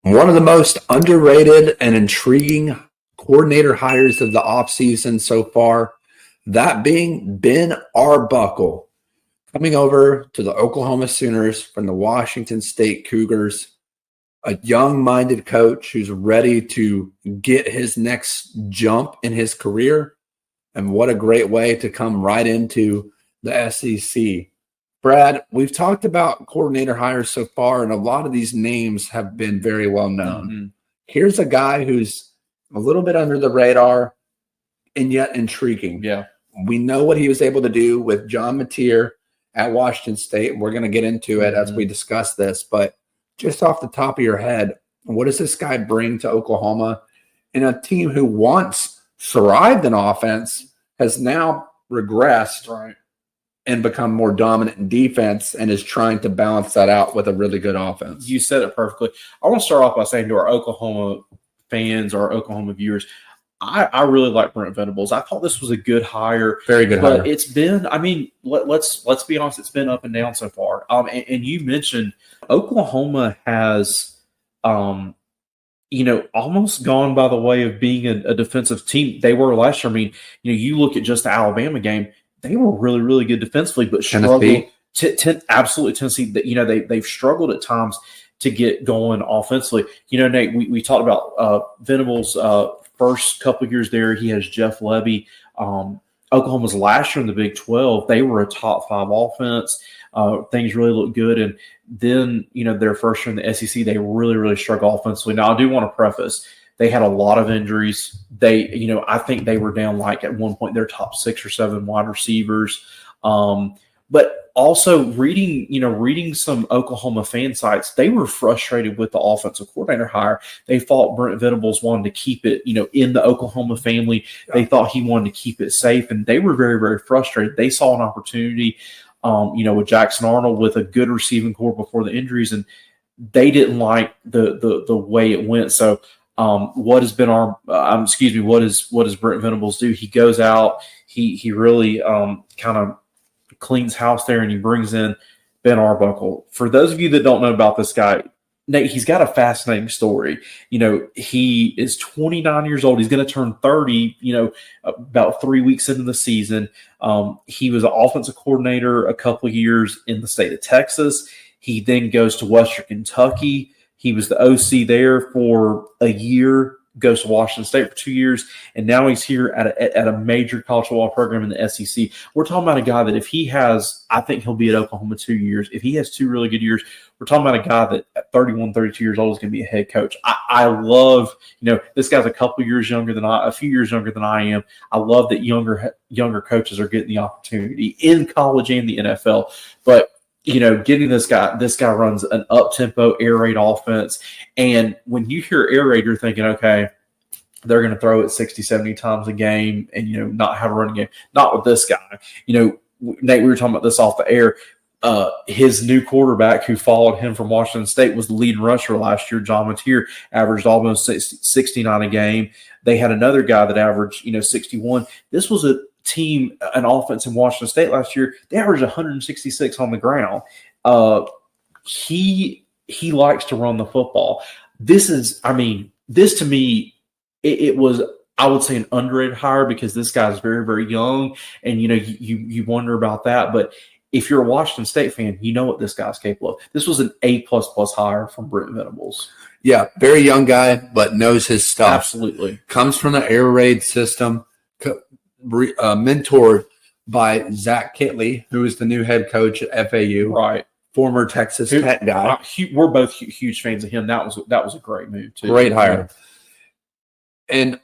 One of the most underrated and intriguing coordinator hires of the offseason so far, that being Ben Arbuckle, coming over to the Oklahoma Sooners from the Washington State Cougars, a young-minded coach who's ready to get his next jump in his career. And what a great way to come right into the SEC. Brad, we've talked about coordinator hires so far, and a lot of these names have been very well known. Mm-hmm. Here's a guy who's a little bit under the radar and yet intriguing. Yeah. We know what he was able to do with John Mateer at Washington State. We're going to get into it as we discuss this, but just off the top of your head, what does this guy bring to Oklahoma? And a team who once thrived in offense has now regressed. Right. And become more dominant in defense and is trying to balance that out with a really good offense. You said it perfectly. I want to start off by saying to our Oklahoma fans, our Oklahoma viewers, I really like Brent Venables. I thought this was a good hire. Very good hire. But it's been, I mean, let's be honest, it's been up and down so far. And you mentioned Oklahoma has, almost gone by the way of being a defensive team. They were last year. I mean, you look at just the Alabama game. They were really, really good defensively, but struggled. Absolutely, Tennessee. They've struggled at times to get going offensively. Nate, we talked about Venables' first couple of years there. He has Jeff Levy. Oklahoma's last year in the Big 12, they were a top 5 offense. Things really looked good, and then their first year in the SEC, they really, really struggled offensively. Now, I do want to preface. They had a lot of injuries. I think they were down like at one point their top 6 or 7 wide receivers. But also reading some Oklahoma fan sites, they were frustrated with the offensive coordinator hire. They thought Brent Venables wanted to keep it, in the Oklahoma family. They thought he wanted to keep it safe, and they were very, very frustrated. They saw an opportunity, with Jackson Arnold with a good receiving core before the injuries, and they didn't like the way it went. So. What does Brent Venables do? He goes out, he really kind of cleans house there, and he brings in Ben Arbuckle. For those of you that don't know about this guy, Nate, he's got a fascinating story. He is 29 years old. He's going to turn 30, about 3 weeks into the season. He was an offensive coordinator a couple of years in the state of Texas. He then goes to Western Kentucky. He was the OC there for a year, goes to Washington State for 2 years, and now he's here at a major college football program in the SEC. We're talking about a guy that if he has, I think he'll be at Oklahoma 2 years. If he has 2 really good years, we're talking about a guy that at 31, 32 years old is going to be a head coach. I love, this guy's a few years younger than I am. I love that younger coaches are getting the opportunity in college and the NFL. But getting this guy runs an up-tempo air raid offense. And when you hear air raid, you're thinking, okay, they're going to throw it 60, 70 times a game and, not have a running game. Not with this guy. Nate, we were talking about this off the air. His new quarterback who followed him from Washington State was the leading rusher last year. John Mateer averaged almost 69 a game. They had another guy that averaged, 61. This was an offense in Washington State last year. They averaged 166 on the ground. He likes to run the football. This to me, it was, I would say, an underrated hire because this guy's very, very young, and you wonder about that. But if you're a Washington State fan, you know what this guy's capable of. This was an A++ hire from Brent Venables. Yeah, very young guy, but knows his stuff. Absolutely. Comes from the air raid system. Mentored by Zach Kitley, who is the new head coach at FAU. Right. Former Texas Tech guy. We're both huge fans of him. That was a great move, too. Great hire. And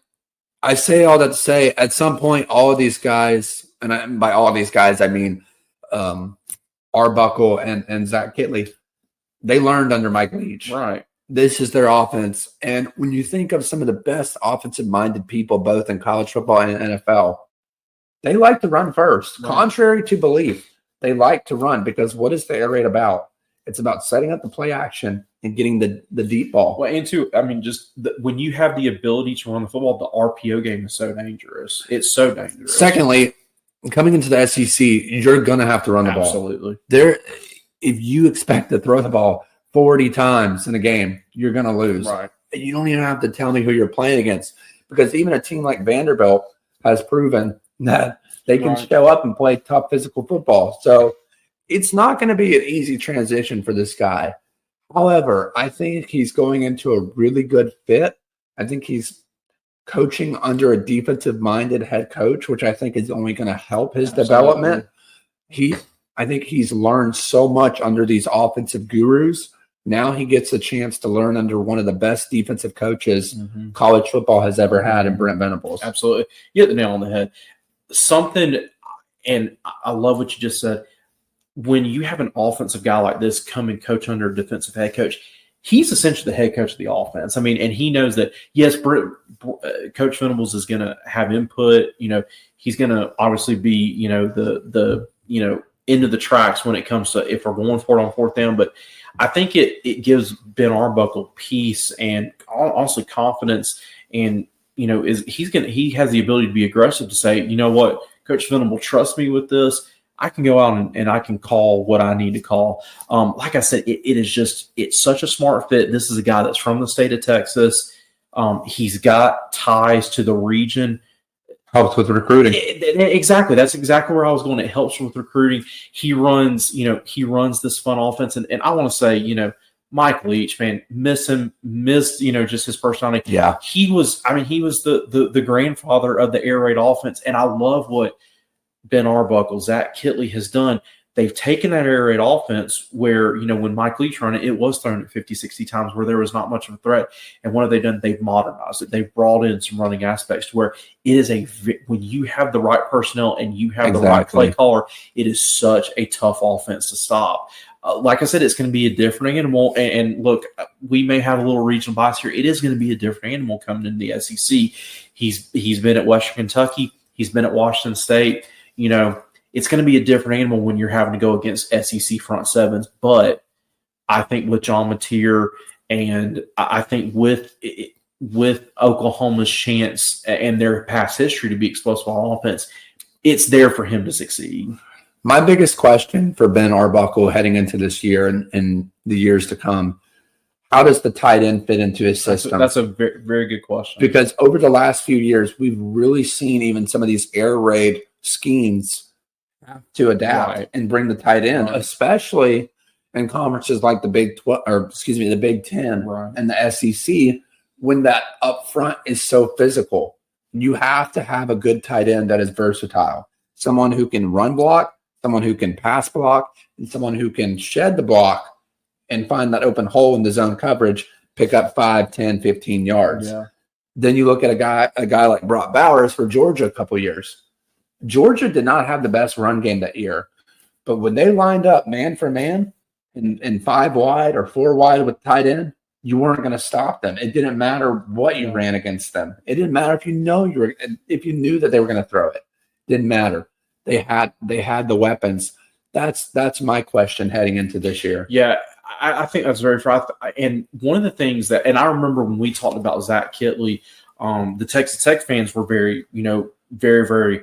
I say all that to say, at some point, all of these guys, and by all of these guys, I mean Arbuckle and Zach Kitley, they learned under Mike Leach. Right. This is their offense. And when you think of some of the best offensive-minded people, both in college football and NFL, they like to run first. Right. Contrary to belief, they like to run because what is the air raid about? It's about setting up the play action and getting the deep ball. Well, when you have the ability to run the football, the RPO game is so dangerous. It's so dangerous. Secondly, coming into the SEC, you're going to have to run the ball. Absolutely. If you expect to throw the ball 40 times in a game, you're going to lose. Right. And you don't even have to tell me who you're playing against, because even a team like Vanderbilt has proven that they can show up and play tough physical football. So it's not going to be an easy transition for this guy. However, I think he's going into a really good fit. I think he's coaching under a defensive-minded head coach, which I think is only going to help his development. I think he's learned so much under these offensive gurus. Now he gets a chance to learn under one of the best defensive coaches college football has ever had in Brent Venables. Absolutely. You hit the nail on the head. Something, and I love what you just said, when you have an offensive guy like this come and coach under a defensive head coach, he's essentially the head coach of the offense. I mean, and he knows that, yes, Coach Venables is going to have input. You know, he's going to obviously be, you know, the into the tracks when it comes to if we're going for it on fourth down. But I think it gives Ben Arbuckle peace and honestly confidence. And, you know, he has the ability to be aggressive to say, you know what, Coach Venable, trust me with this. I can go out and I can call what I need to call. Like I said, it's such a smart fit. This is a guy that's from the state of Texas. He's got ties to the region. Helps with recruiting. Exactly. That's exactly where I was going. It helps with recruiting. He runs this fun offense. And I want to say, you know, Mike Leach, man, missed, you know, just his personality. Yeah. He was the grandfather of the air raid offense. And I love what Ben Arbuckle, Zach Kitley has done. They've taken that air raid offense where, you know, when Mike Leach ran it, it was thrown at 50, 60 times where there was not much of a threat. And what have they done? They've modernized it. They've brought in some running aspects to where it is when you have the right personnel and you have the right play caller, it is such a tough offense to stop. Like I said, it's going to be a different animal. And look, we may have a little regional bias here. It is going to be a different animal coming into the SEC. He's been at Western Kentucky. He's been at Washington State. You know, it's going to be a different animal when you're having to go against SEC front sevens. But I think with John Mateer and I think with Oklahoma's chance and their past history to be explosive on offense, it's there for him to succeed. My biggest question for Ben Arbuckle heading into this year and the years to come, how does the tight end fit into his system? That's a very, very good question. Because over the last few years, we've really seen even some of these air raid schemes to adapt and bring the tight end, especially in conferences like the Big 12, or excuse me, the Big 10 and the SEC, when that up front is so physical. You have to have a good tight end that is versatile, someone who can run block, someone who can pass block, and someone who can shed the block and find that open hole in the zone coverage, pick up 5, 10, 15 yards. Yeah. Then you look at a guy like Brock Bowers for Georgia a couple years. Georgia did not have the best run game that year, but when they lined up man for man in 5 wide or 4 wide with tight end, you weren't going to stop them. It didn't matter what you ran against them. It didn't matter if you knew that they were going to throw it. It didn't matter. They had the weapons. That's my question heading into this year. Yeah, I think that's very fair. And one of the things that, and I remember when we talked about Zach Kitley, the Texas Tech fans were very, very, very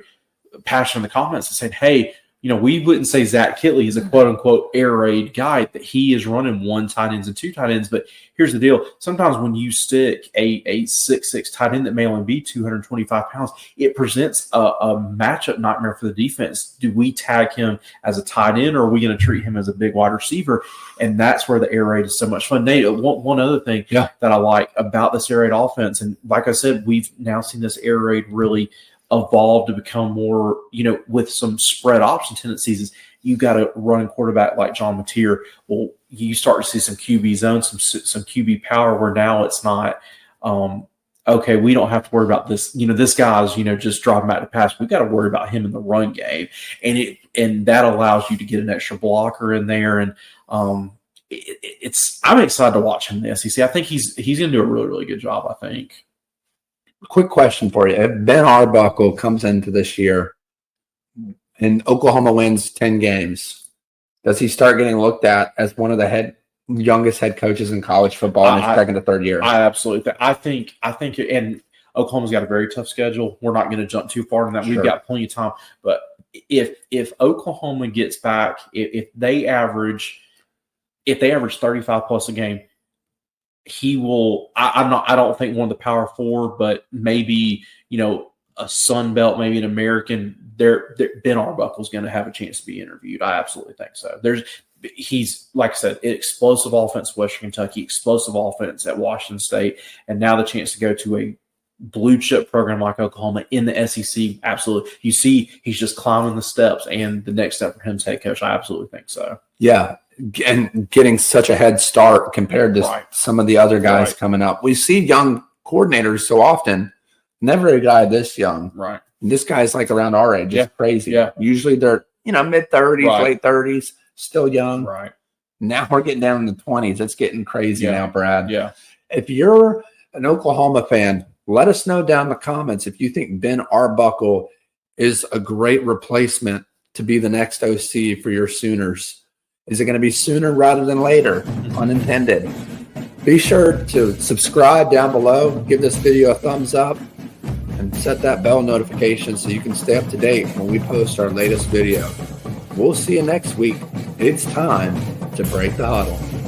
passionate in the comments and said, hey, we wouldn't say Zach Kitley is a quote unquote air raid guy, that he is running 1 tight ends and 2 tight ends. But here's the deal. Sometimes when you stick a 6'6" tight end that may only be 225 pounds, it presents a matchup nightmare for the defense. Do we tag him as a tight end, or are we going to treat him as a big wide receiver? And that's where the air raid is so much fun. Nate, one other thing that I like about this air raid offense, and like I said, we've now seen this air raid really evolve to become more, with some spread option tendencies, is you got a running quarterback like John Mateer. Well, you start to see some QB zone, some QB power, where now it's not, okay, we don't have to worry about this. This guy's, just driving back to pass. We've got to worry about him in the run game. And that allows you to get an extra blocker in there. And I'm excited to watch him in the SEC. I think he's going to do a really, really good job, I think. Quick question for you. If Ben Arbuckle comes into this year and Oklahoma wins 10 games, does he start getting looked at as one of the youngest head coaches in college football in his second to third year? I absolutely think. I think, and Oklahoma's got a very tough schedule. We're not going to jump too far in that. Sure. We've got plenty of time. But if Oklahoma gets back, if they average if they average 35 plus a game, he will. I don't think one of the power four, but maybe a Sun Belt, maybe an American. Ben Arbuckle is going to have a chance to be interviewed. I absolutely think so. He's, like I said, explosive offense at Western Kentucky, explosive offense at Washington State, and now the chance to go to a blue chip program like Oklahoma in the SEC. Absolutely. You see, he's just climbing the steps, and the next step for him as head coach. I absolutely think so. Yeah. And getting such a head start compared to some of the other guys coming up. We see young coordinators so often, never a guy this young. Right. And this guy's like around our age. It's crazy. Yeah. Usually they're, mid-30s, late 30s, still young. Right. Now we're getting down in the 20s. It's getting crazy now, Brad. Yeah. If you're an Oklahoma fan, let us know down in the comments if you think Ben Arbuckle is a great replacement to be the next OC for your Sooners. Is it going to be sooner rather than later? Unintended. Be sure to subscribe down below, give this video a thumbs up, and set that bell notification so you can stay up to date when we post our latest video. We'll see you next week. It's time to break the huddle.